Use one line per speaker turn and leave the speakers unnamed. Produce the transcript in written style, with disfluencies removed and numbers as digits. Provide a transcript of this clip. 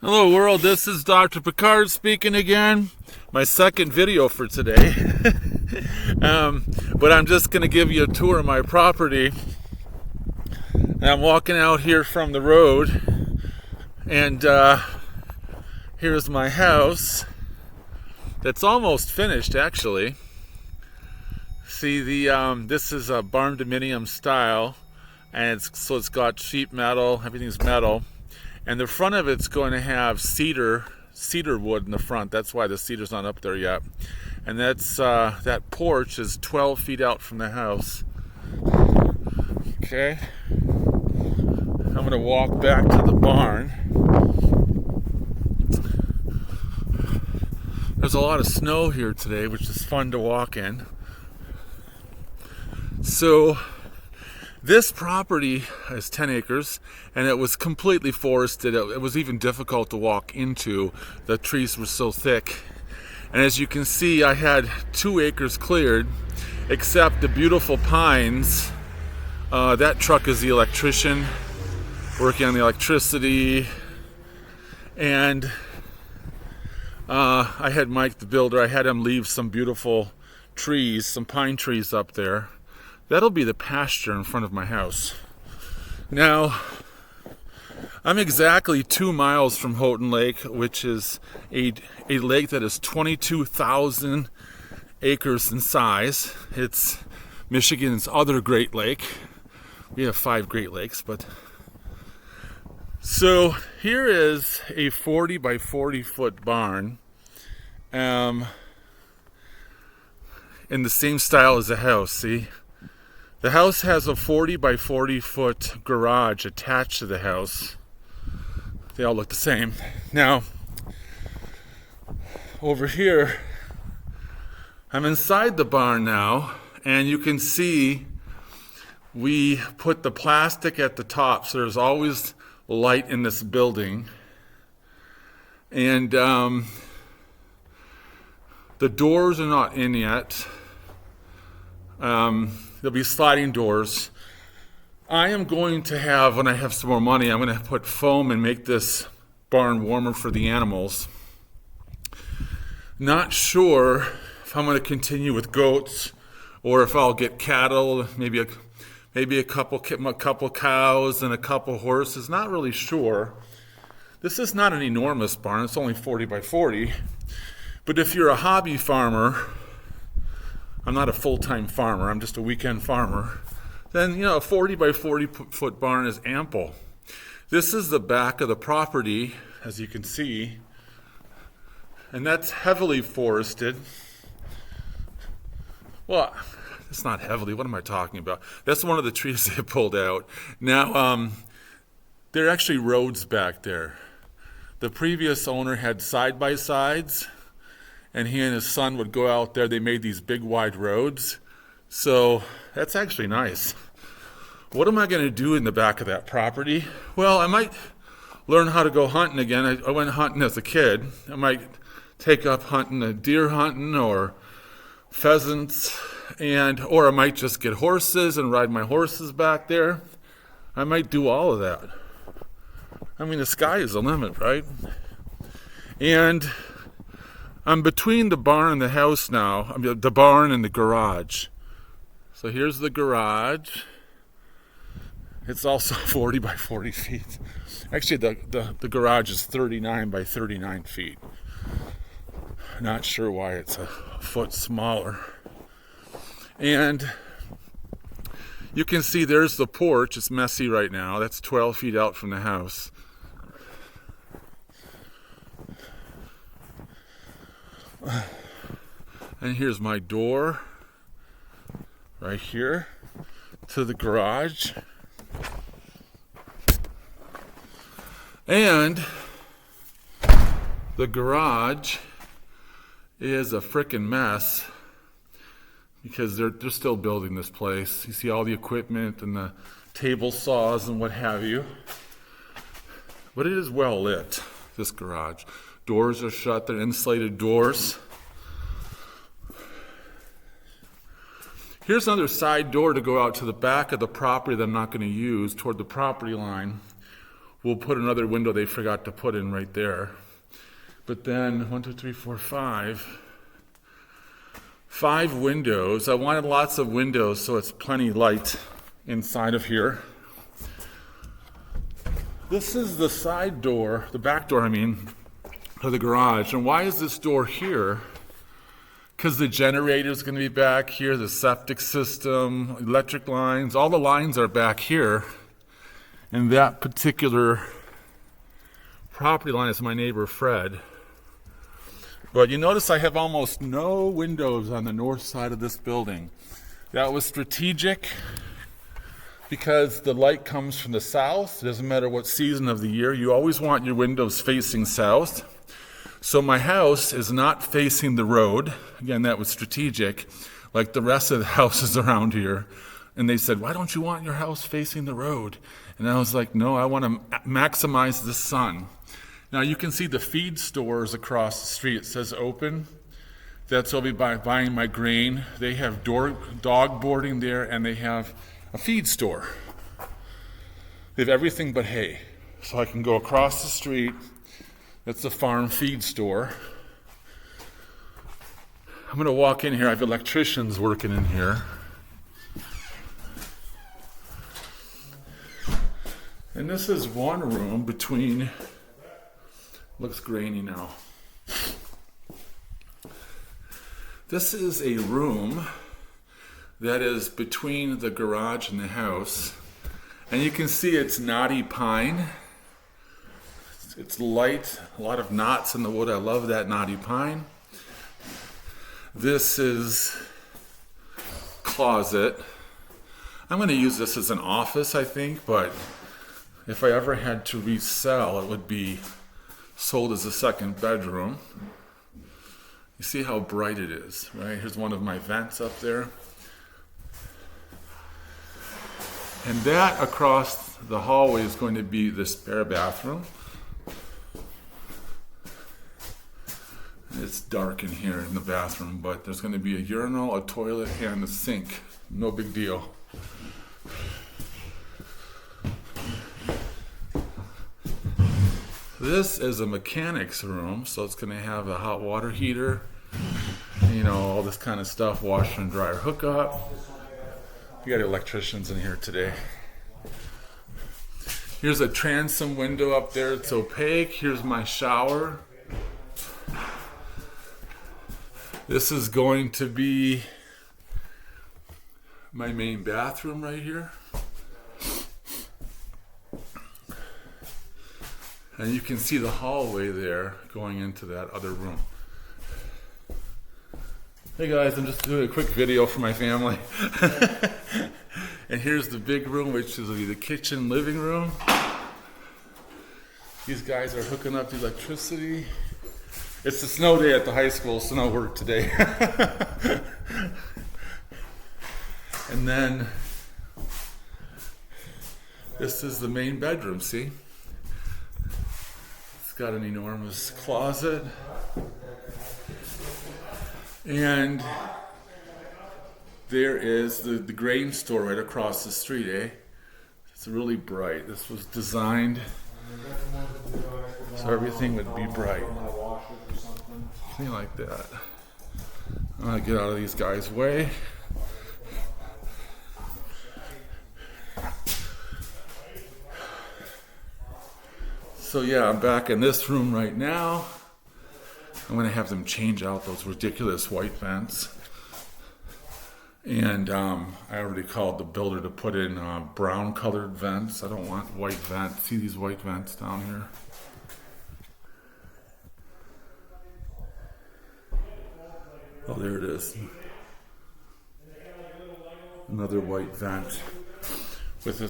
Hello world, this is Dr. Picard speaking again. My second video for today. But I'm just going to give you a tour of my property. I'm walking out here from the road, and here's my house. That's almost finished, actually. See, this is a barn dominium style, and it's got sheet metal. Everything's metal. And the front of it's going to have cedar wood in the front. That's why the cedar's not up there yet. And that porch is 12 feet out from the house. Okay. I'm going to walk back to the barn. There's a lot of snow here today, which is fun to walk in. So this property is 10 acres, and it was completely forested. It was even difficult to walk into. The trees were so thick. And as you can see, I had 2 acres cleared, except the beautiful pines. That truck is the electrician, working on the electricity. And I had Mike, the builder, I had him leave some beautiful trees, some pine trees up there. That'll be the pasture in front of my house. Now, I'm exactly 2 miles from Houghton Lake, which is a lake that is 22,000 acres in size. It's Michigan's other Great Lake. We have 5 Great Lakes, but... So, here is a 40 by 40 foot barn. In the same style as the house, see? The house has a 40 by 40 foot garage attached to the house. They all look the same. Now, over here, I'm inside the barn now, and you can see we put the plastic at the top, so there's always light in this building. And the doors are not in yet. There'll be sliding doors. I am going to have, when I have some more money, I'm going to put foam and make this barn warmer for the animals. Not sure if I'm going to continue with goats or if I'll get cattle, maybe a couple cows and a couple horses. Not really sure. This is not an enormous barn. It's only 40 by 40. But if you're a hobby farmer, I'm not a full-time farmer, I'm just a weekend farmer, then, a 40 by 40 foot barn is ample. This is the back of the property, as you can see, and that's heavily forested. Well, it's not heavily, what am I talking about? That's one of the trees they pulled out. Now, there are actually roads back there. The previous owner had side-by-sides, and he and his son would go out there. They made these big wide roads. So that's actually nice. What am I going to do in the back of that property? Well, I might learn how to go hunting again. I went hunting as a kid. I might take up hunting, deer hunting or pheasants, or I might just get horses and ride my horses back there. I might do all of that. I mean, the sky is the limit, right? And I'm between the barn and the house now. I mean, the barn and the garage. So here's the garage. It's also 40 by 40 feet. Actually, the garage is 39 by 39 feet. Not sure why it's a foot smaller. And you can see there's the porch. It's messy right now. That's 12 feet out from the house. And here's my door right here to the garage. And the garage is a frickin' mess because they're still building this place. You see all the equipment and the table saws and what have you. But it is well lit, this garage. Doors are shut, they're insulated doors. Here's another side door to go out to the back of the property that I'm not going to use, toward the property line. we'll put another window they forgot to put in right there. But then 1, 2, 3, 4, 5. 5 windows. I wanted lots of windows so it's plenty light inside of here. This is the side door, the back door, of the garage. And why is this door here? Because the generator is going to be back here, the septic system, electric lines, all the lines are back here. And that particular property line is my neighbor Fred. But you notice I have almost no windows on the north side of this building. That was strategic because the light comes from the south. It doesn't matter what season of the year. You always want your windows facing south. So my house is not facing the road. Again, that was strategic, like the rest of the houses around here. And they said, why don't you want your house facing the road? And I was like, no, I want to maximize the sun. Now you can see the feed stores across the street. It says open. That's I'll be buying my grain. They have dog boarding there, and they have a feed store. They have everything but hay. So I can go across the street. That's the farm feed store. I'm going to walk in here. I have electricians working in here. And this is one room between, looks grainy now. This is a room that is between the garage and the house. And you can see it's knotty pine. It's light, a lot of knots in the wood. I love that knotty pine. This is closet. I'm going to use this as an office, I think, but if I ever had to resell, it would be sold as a second bedroom. You see how bright it is, right? Here's one of my vents up there. And that across the hallway is going to be the spare bathroom. It's dark in here in the bathroom, but there's going to be a urinal, a toilet, and a sink. No big deal. This is a mechanic's room, so it's going to have a hot water heater, all this kind of stuff, washer and dryer hookup. We got electricians in here today. Here's a transom window up there. It's opaque. Here's my shower. This is going to be my main bathroom right here. And you can see the hallway there going into that other room. Hey guys, I'm just doing a quick video for my family. And here's the big room, which is the kitchen living room. These guys are hooking up the electricity. It's a snow day at the high school, so no work today. And then this is the main bedroom, see? It's got an enormous closet. And there is the grain store right across the street, eh? It's really bright. This was designed so everything would be bright. Something like that. I'm gonna get out of these guys' way. So yeah, I'm back in this room right now. I'm going to have them change out those ridiculous white vents. And I already called the builder to put in brown colored vents. I don't want white vents. See these white vents down here? Oh, there it is. Another white vent with a